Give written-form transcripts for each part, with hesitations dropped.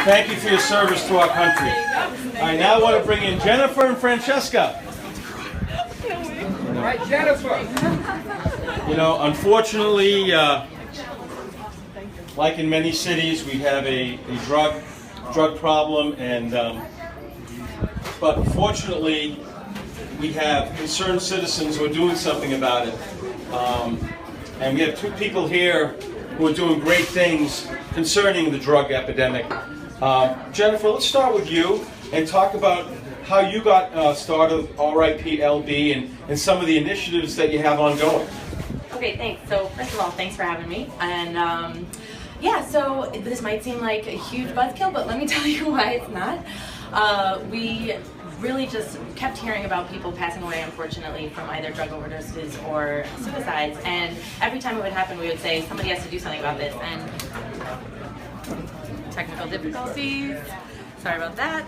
Thank you for your service to our country. I now want to bring in Jennifer and Francesca. All right, Jennifer. You know, unfortunately, like in many cities, we have a drug problem, and but fortunately, we have concerned citizens who are doing something about it. And we have two people here who are doing great things concerning the drug epidemic. Jennifer, let's start with you and talk about how you got started with RIPLB and some of the initiatives that you have ongoing. Okay, thanks. So first of all, thanks for having me. And yeah, so this might seem like a huge buzzkill, but let me tell you why it's not. We really just kept hearing about people passing away, unfortunately, from either drug overdoses or suicides. And every time it would happen, we would say, somebody has to do something about this. And technical difficulties. Sorry about that.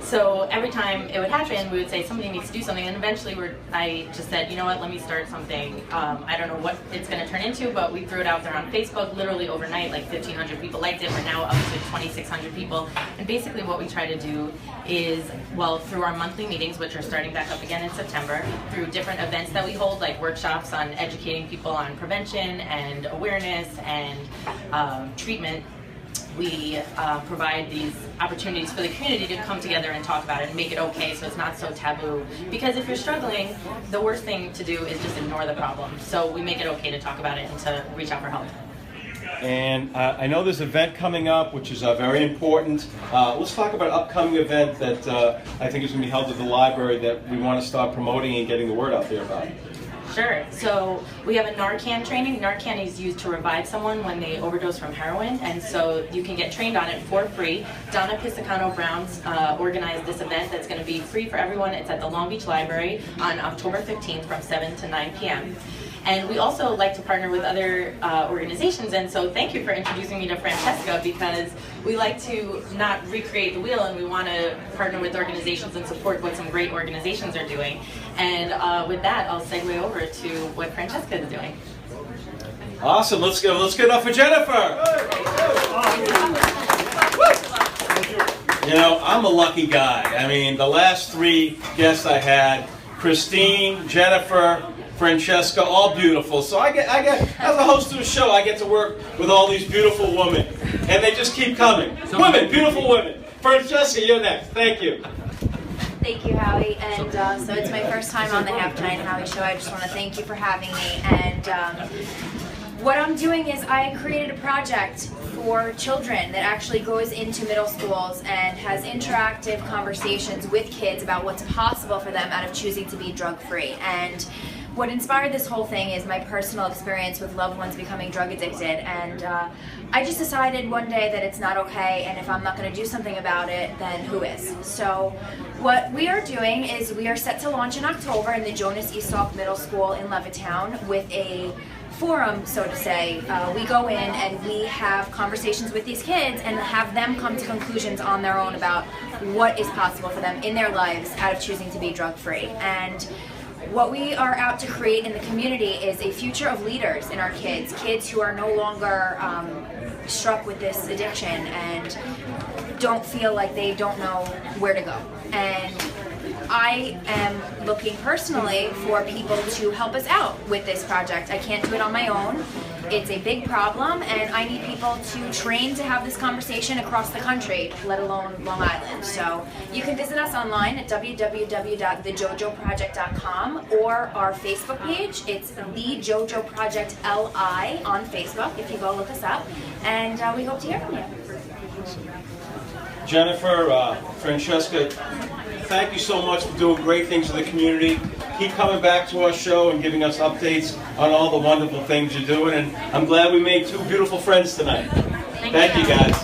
So every time it would happen, we would say somebody needs to do something, and eventually I just said, you know what, let me start something. I don't know what it's going to turn into, but we threw it out there on Facebook literally overnight. Like 1,500 people liked it. We're now up to 2,600 people. And basically what we try to do is, well, through our monthly meetings, which are starting back up again in September, through different events that we hold, like workshops on educating people on prevention and awareness and treatment, we provide these opportunities for the community to come together and talk about it and make it okay so it's not so taboo. Because if you're struggling, the worst thing to do is just ignore the problem. So we make it okay to talk about it and to reach out for help. And I know there's an event coming up, which is very important. Let's talk about an upcoming event that I think is going to be held at the library that we want to start promoting and getting the word out there about. Sure. So we have a Narcan training. Narcan is used to revive someone when they overdose from heroin, and so you can get trained on it for free. Donna Pisacano-Brown's organized this event that's going to be free for everyone. It's at the Long Beach Library on October 15th from 7 to 9 p.m. And we also like to partner with other organizations, and so thank you for introducing me to Francesca, because we like to not recreate the wheel, and we want to partner with organizations and support what some great organizations are doing. And with that, I'll segue over to what Francesca is doing. Awesome. Let's get it up for Jennifer. You know, I'm a lucky guy. I mean, the last three guests I had, Christine, Jennifer, Francesca, all beautiful. So I get as a host of the show, I get to work with all these beautiful women, and they just keep coming. Women, beautiful women. Francesca, you're next. Thank you. Thank you, Howie. And so it's my first time on the Halftime Howie Show. I just want to thank you for having me. And what I'm doing is I created a project for children that actually goes into middle schools and has interactive conversations with kids about what's possible for them out of choosing to be drug-free. And what inspired this whole thing is my personal experience with loved ones becoming drug addicted, and I just decided one day that it's not okay, and if I'm not going to do something about it, then who is? So what we are doing is we are set to launch in October in the Jonas Eastalk Middle School in Levittown with a forum, so to say. We go in and we have conversations with these kids and have them come to conclusions on their own about what is possible for them in their lives out of choosing to be drug-free. And what we are out to create in the community is a future of leaders in our kids who are no longer struck with this addiction and don't feel like they don't know where to go. And I am looking personally for people to help us out with this project. I can't do it on my own. It's a big problem, and I need people to train to have this conversation across the country, let alone Long Island. So you can visit us online at www.thejojoproject.com or our Facebook page. It's The JoJo Project LI on Facebook, if you go look us up, and we hope to hear from you. Jennifer, Francesca, thank you so much for doing great things for the community. Keep coming back to our show and giving us updates on all the wonderful things you're doing. And I'm glad we made two beautiful friends tonight. Thank you, guys.